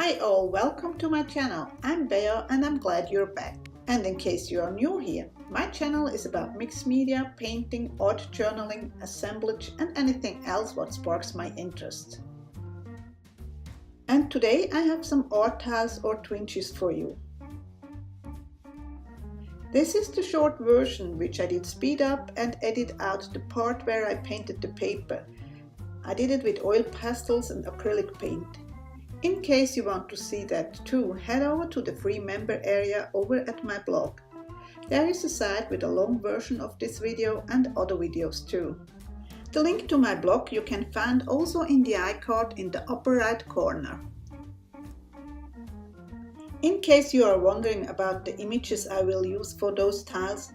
Hi all, welcome to my channel. I'm Bea and I'm glad you're back. And in case you are new here, my channel is about mixed media, painting, art journaling, assemblage and anything else what sparks my interest. And today I have some art tiles or Twinchies for you. This is the short version which I did speed up and edit out the part where I painted the paper. I did it with oil pastels and acrylic paint. In case you want to see that too, head over to the free member area over at my blog. There is a site with a long version of this video and other videos too. The link to my blog you can find also in the iCard in the upper right corner. In case you are wondering about the images I will use for those tiles,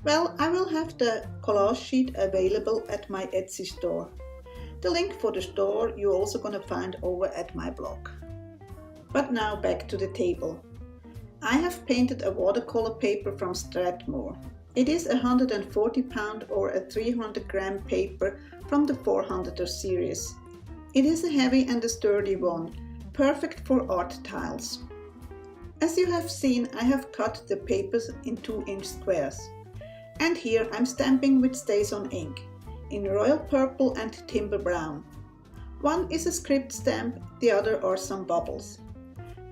well, I will have the collage sheet available at my Etsy store. The link for the store you're also gonna find over at my blog. But now back to the table. I have painted a watercolor paper from Strathmore. It is a 140 pound or a 300 gram paper from the 400er series. It is a heavy and a sturdy one, perfect for art tiles. As you have seen, I have cut the papers in 2-inch squares. And here I'm stamping with Stazon ink in royal purple and timber brown. One is a script stamp, the other are some bubbles.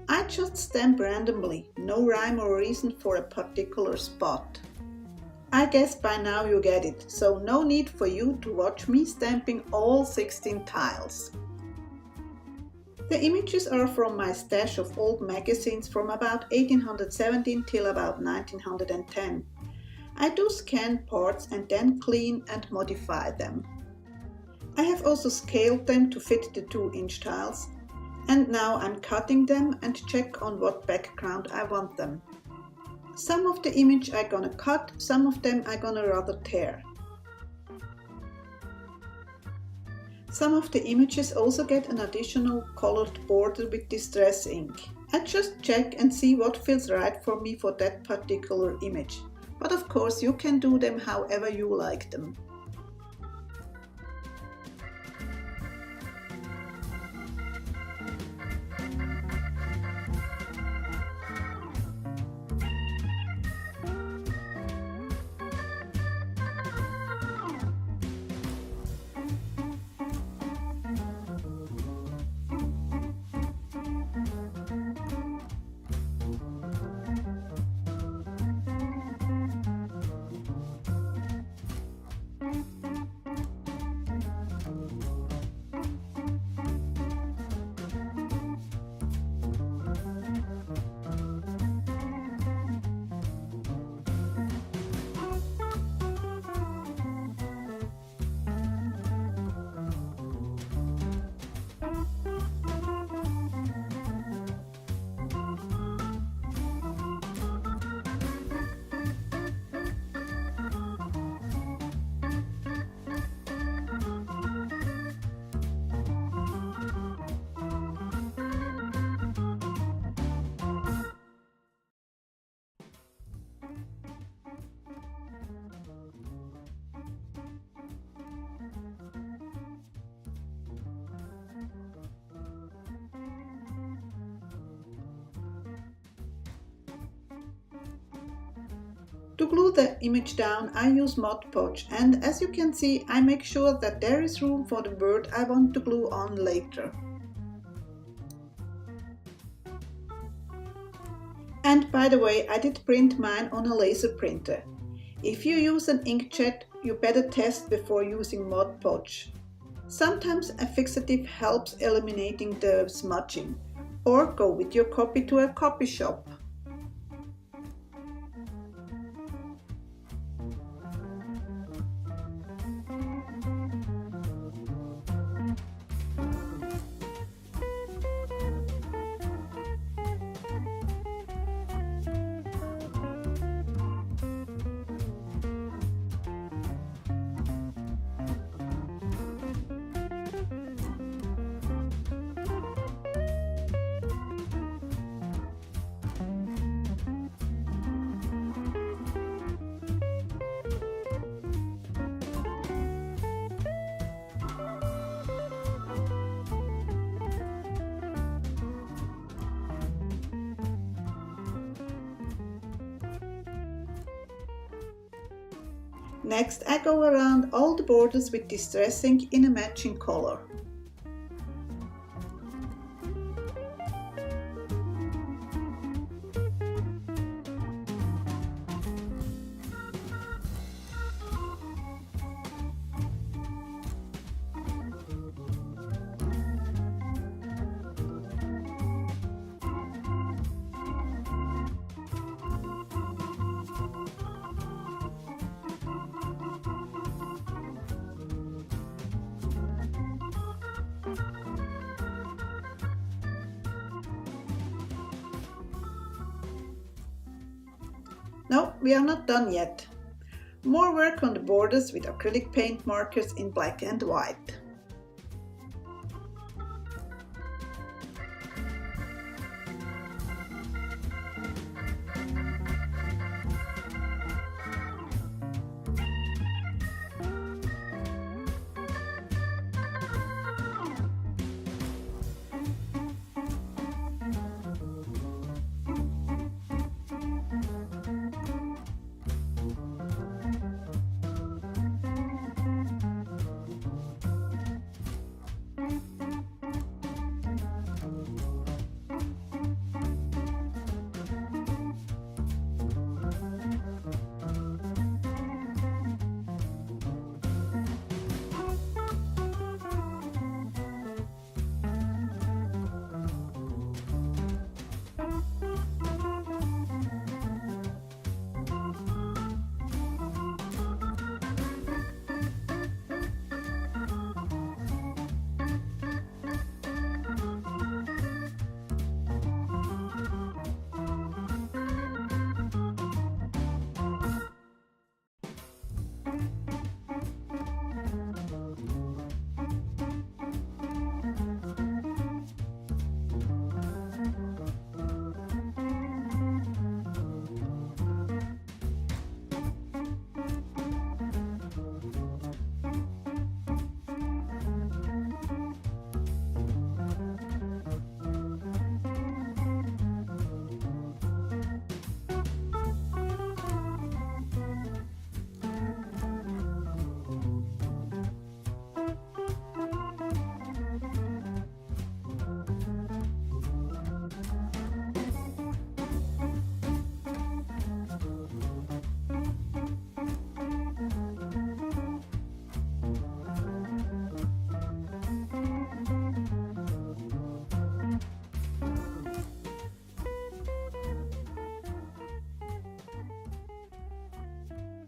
I just stamp randomly, no rhyme or reason for a particular spot. I guess by now you get it, so no need for you to watch me stamping all 16 tiles. The images are from my stash of old magazines from about 1817 till about 1910. I do scan parts and then clean and modify them. I have also scaled them to fit the 2-inch tiles, and now I'm cutting them and check on what background I want them. Some of the image I'm gonna cut, some of them I'm gonna rather tear. Some of the images also get an additional colored border with distress ink. I just check and see what feels right for me for that particular image. But of course you can do them however you like them. To glue the image down, I use Podge, and as you can see, I make sure that there is room for the word I want to glue on later. And by the way, I did print mine on a laser printer. If you use an inkjet, you better test before using Podge. Sometimes a fixative helps eliminating the smudging, or go with your copy to a copy shop. Next, I go around all the borders with distress ink in a matching color. No, we are not done yet. More work on the borders with acrylic paint markers in black and white.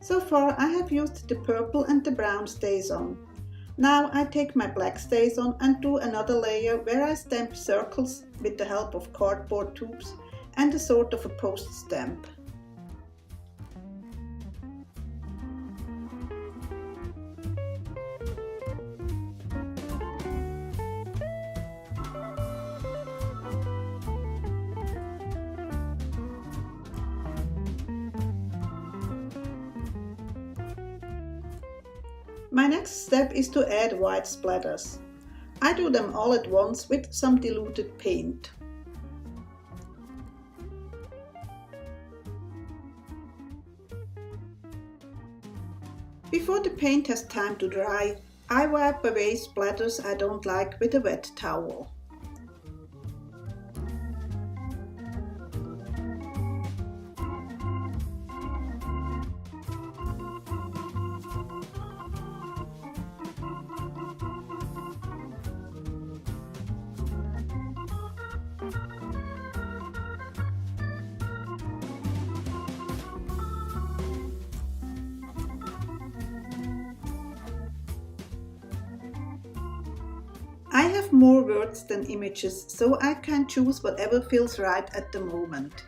So far I have used the purple and the brown Stazon. Now I take my black Stazon and do another layer where I stamp circles with the help of cardboard tubes and a sort of a post stamp. My next step is to add white splatters. I do them all at once with some diluted paint. Before the paint has time to dry, I wipe away splatters I don't like with a wet towel. I have more words than images, so I can choose whatever feels right at the moment.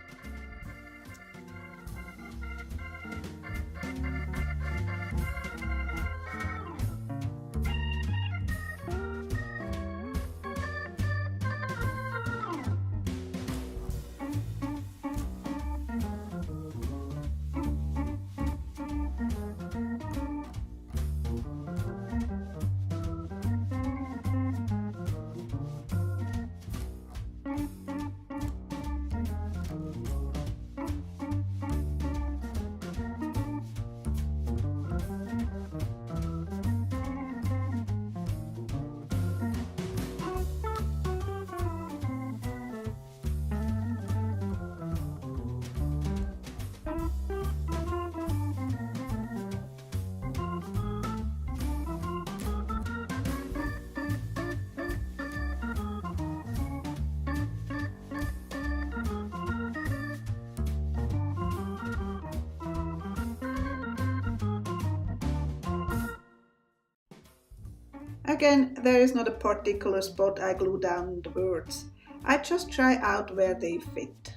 Again, there is not a particular spot I glue down the words. I just try out where they fit.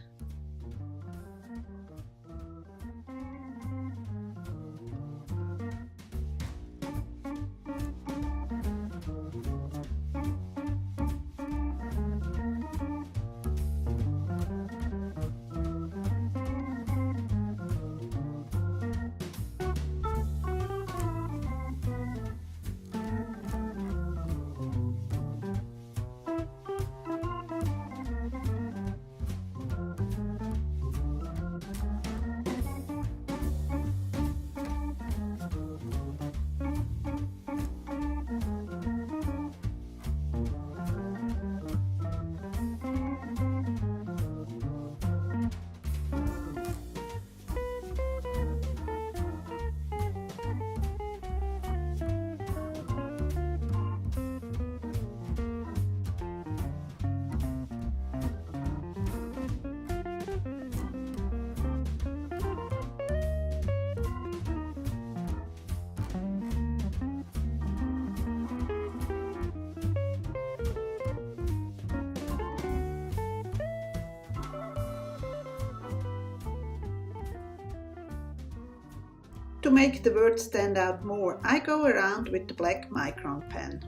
To make the words stand out more, I go around with the black Micron pen.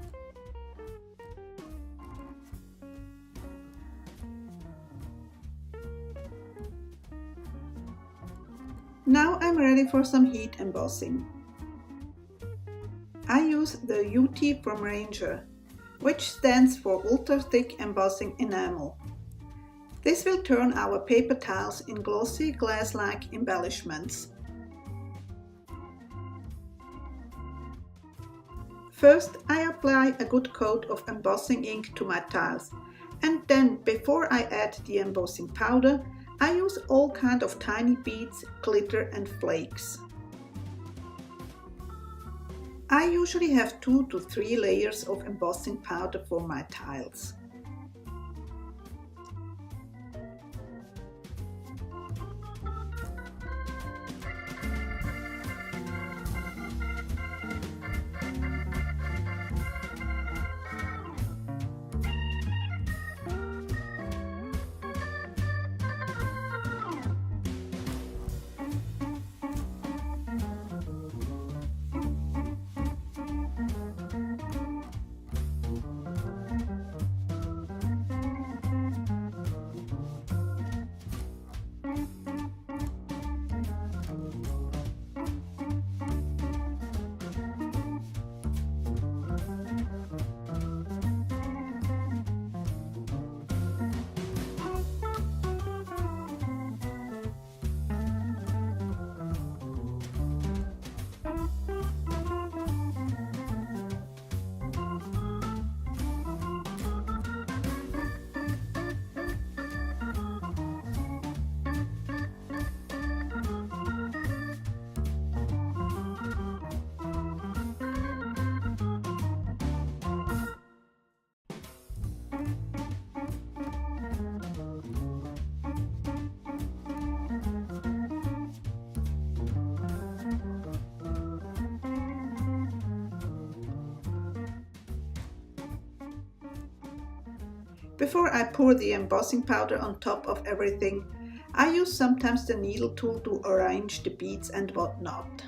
Now I'm ready for some heat embossing. I use the UTEE from Ranger, which stands for Ultra Thick Embossing Enamel. This will turn our paper tiles in glossy glass-like embellishments. First, I apply a good coat of embossing ink to my tiles, and then before I add the embossing powder, I use all kinds of tiny beads, glitter and flakes. I usually have 2 to 3 layers of embossing powder for my tiles. Before I pour the embossing powder on top of everything, I use sometimes the needle tool to arrange the beads and whatnot.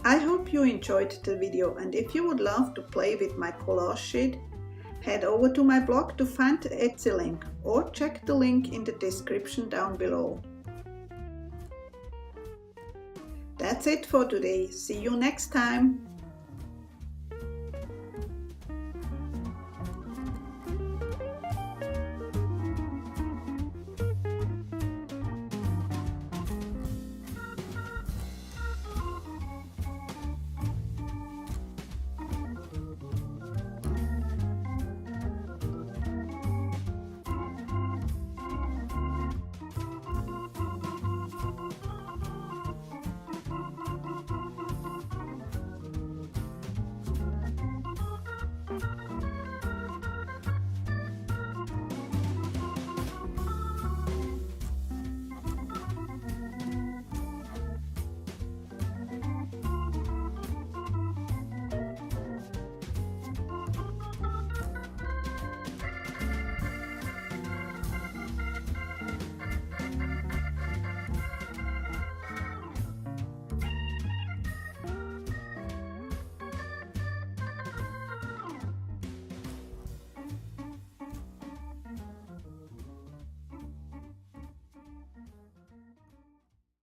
I hope you enjoyed the video, and if you would love to play with my collage sheet, head over to my blog to find the Etsy link, or check the link in the description down below. That's it for today. See you next time.